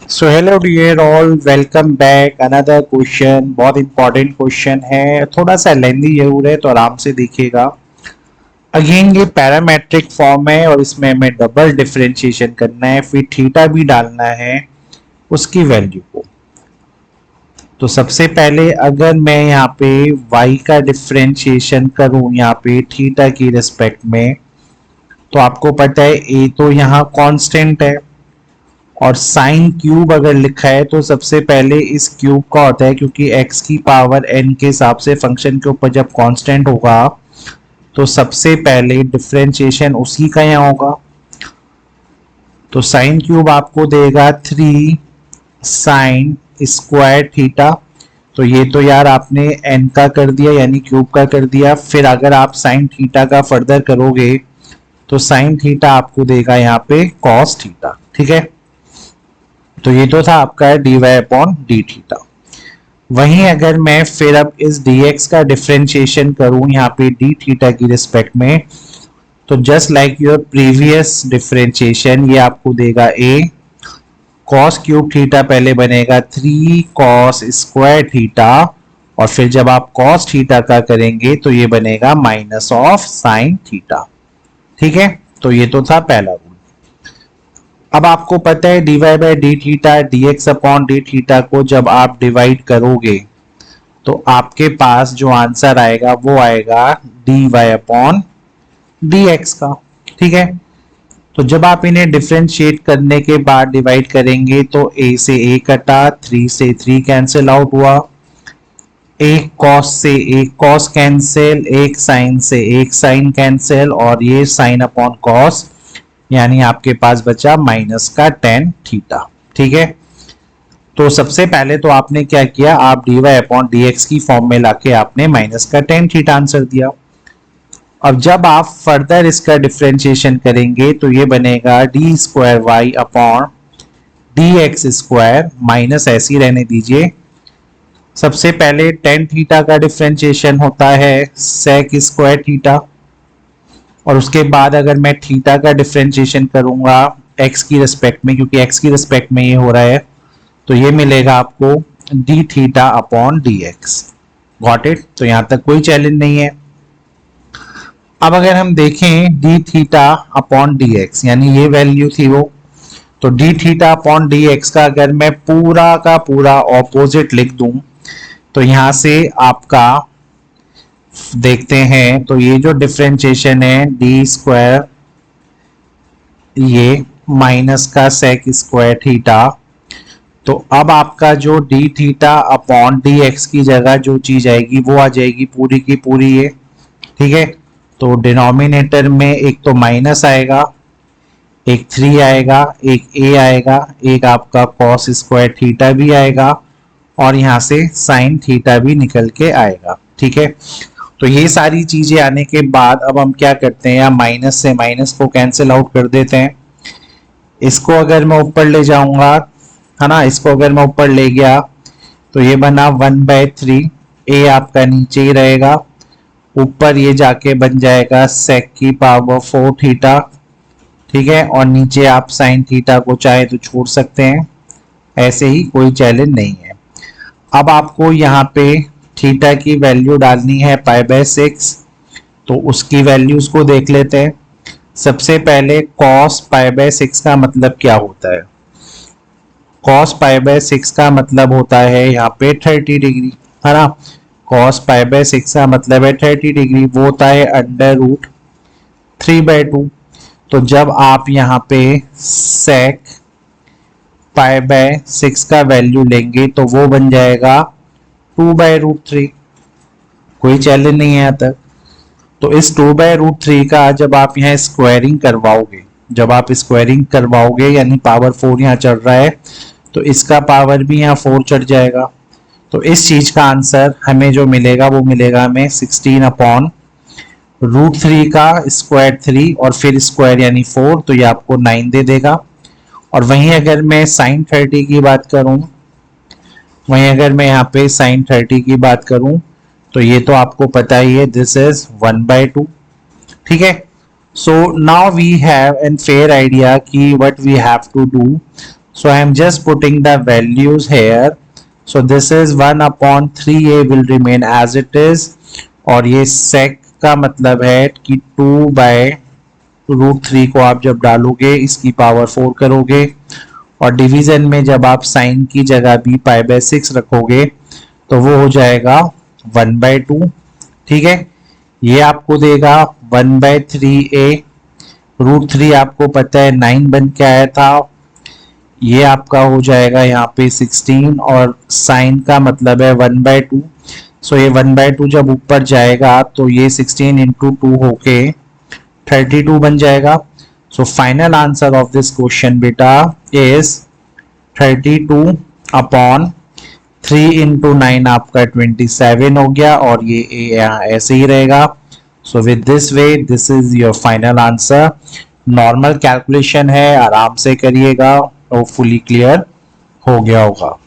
सो hello dear all, welcome back. Another question, बहुत important question है, थोड़ा सा लेंदी जरूर है तो आराम से देखिएगा। अगेन ये पैरामेट्रिक फॉर्म है और इसमें हमें डबल डिफरेंशिएशन करना है, फिर थीटा भी डालना है उसकी वैल्यू को। तो सबसे पहले अगर मैं यहाँ पे y का डिफरेंशिएशन करूं यहाँ पे थीटा की रिस्पेक्ट में, तो आपको पता है a तो यहाँ कांस्टेंट है और साइन क्यूब अगर लिखा है तो सबसे पहले इस क्यूब का होता है, क्योंकि x की पावर n के हिसाब से फंक्शन के ऊपर जब कांस्टेंट होगा तो सबसे पहले डिफरेंशिएशन उसी का यहाँ होगा। तो साइन क्यूब आपको देगा 3 साइन स्क्वायर थीटा। तो ये तो यार आपने n का कर दिया यानी क्यूब का कर दिया। फिर अगर आप साइन थीटा का फर्दर करोगे तो साइन थीटा आपको देगा यहाँ पे कॉस थीटा। ठीक है, तो ये तो था आपका d y upon d theta. वहीं अगर मैं फिर अब इस dx का डिफरेंशिएशन करूं यहाँ पे डी थीटा की रिस्पेक्ट में, तो just like your previous differentiation ये आपको देगा a cos क्यूब थीटा, पहले बनेगा 3 cos स्क्वायर थीटा और फिर जब आप cos थीटा का करेंगे तो ये बनेगा माइनस ऑफ साइन थीटा। ठीक है, तो ये तो था पहला रूल। अब आपको पता है dy by D theta dx upon d theta को जब आप डिवाइड करोगे तो आपके पास जो आंसर आएगा वो आएगा dy अपॉन dx का। ठीक है, तो जब आप इन्हें डिफरेंशिएट करने के बाद डिवाइड करेंगे तो a से a कटा, 3 से 3 कैंसिल आउट हुआ, एक cos से एक cos कैंसिल, एक साइन से एक साइन कैंसिल और ये साइन अपॉन cos, यानी आपके पास बचा माइनस का टेन थीटा। ठीक है, तो सबसे पहले तो आपने क्या किया, आप dy अपॉन dx की फॉर्म में लाके आपने माइनस का टेन थीटा आंसर दिया। अब जब आप फर्दर इसका डिफरेंशिएशन करेंगे तो ये बनेगा d square y upon d x square, minus ऐसी रहने दीजिए। सबसे पहले टेन थीटा का डिफरेंशिएशन होता है सेक स्क्वायर थीटा और उसके बाद अगर मैं थीटा का डिफरेंशिएशन करूंगा x की रिस्पेक्ट में, क्योंकि x की रिस्पेक्ट में ये हो रहा है, तो ये मिलेगा आपको D theta upon d x. Got it? तो यहां तक कोई चैलेंज नहीं है। अब अगर हम देखें D theta upon d x, यानी ये वैल्यू थी वो, तो D theta upon d x का अगर मैं पूरा का पूरा ऑपोजिट लिख दूं तो यहां से आपका देखते हैं तो ये जो डिफरेंशिएशन है डी स्क्वायर, ये माइनस का सेक स्क्वायर थीटा, तो अब आपका जो D theta upon d x की जगह जो चीज आएगी वो आ जाएगी पूरी की पूरी ये। ठीक है, तो डिनोमिनेटर में एक तो माइनस आएगा, एक 3 आएगा, एक a आएगा, एक आपका कॉस स्क्वायर थीटा भी आएगा और यहां से साइन थीटा भी निकल के आएगा। ठीक है, तो ये सारी चीजें आने के बाद अब हम क्या करते हैं, माइनस से माइनस को कैंसिल आउट कर देते हैं। इसको अगर मैं ऊपर ले जाऊंगा, है ना, इसको अगर मैं ऊपर ले गया तो ये बना 1/3, a आपका नीचे ही रहेगा, ऊपर ये जाके बन जाएगा सेक की पावर 4 थीटा। ठीक है, और नीचे आप साइन थीटा को चाहे तो छोड़ सकते हैं, ऐसे ही कोई चैलेंज नहीं है। अब आपको यहाँ पे थीटा की वैल्यू डालनी है π/6, तो उसकी वैल्यूज को देख लेते हैं। सबसे पहले cos π/6 का मतलब क्या होता है, cos π/6 का मतलब होता है यहाँ पे 30 डिग्री, है ना। cos π/6 का मतलब है 30 डिग्री, वो होता है √3/2। तो जब आप यहाँ पे sec π/6 का वैल्यू लेंगे तो वो बन जाएगा 2/√3। कोई चैलेंज नहीं है यहाँ तक। तो इस 2/√3 का जब आप यहाँ स्क्वायरिंग करवाओगे, जब आप स्क्वायरिंग करवाओगे यानी पावर 4 यहाँ चढ़ रहा है तो इसका पावर भी यहाँ 4 चढ़ जाएगा। तो इस चीज का आंसर हमें जो मिलेगा वो मिलेगा हमें 16/√3 का स्क्वायर 3 और फिर स्क्वायर यानी 4, तो ये आपको 9 दे देगा। और वहीं अगर मैं साइन 30 की बात करूं, वहीं अगर मैं यहाँ पे साइन 30 की बात करूं तो ये तो आपको पता ही है, दिस इज 1/2। ठीक है, so now we have an fair idea कि what we have to do. So I am just putting the values here. So this is 1/3a will remain as it is, और ये sec का मतलब है कि 2/√3 को आप जब डालोगे इसकी पावर 4 करोगे, और डिवीजन में जब आप साइन की जगह भी π/6 रखोगे तो वो हो जाएगा 1/2। ठीक है, ये आपको देगा 1/3a। √3 आपको पता है 9 बन के आया था, ये आपका हो जाएगा यहाँ पे 16, और साइन का मतलब है 1/2। सो ये 1/2 जब ऊपर जाएगा तो ये 16 इंटू 2 होके 32 बन जाएगा। So final answer of this question बेटा इज 32/3 इंटू 9 आपका 27 हो गया, और ये यहाँ ऐसे ही रहेगा। So with this way this is your final answer. Normal calculation है, आराम से करिएगा, होपफुली क्लियर हो गया होगा।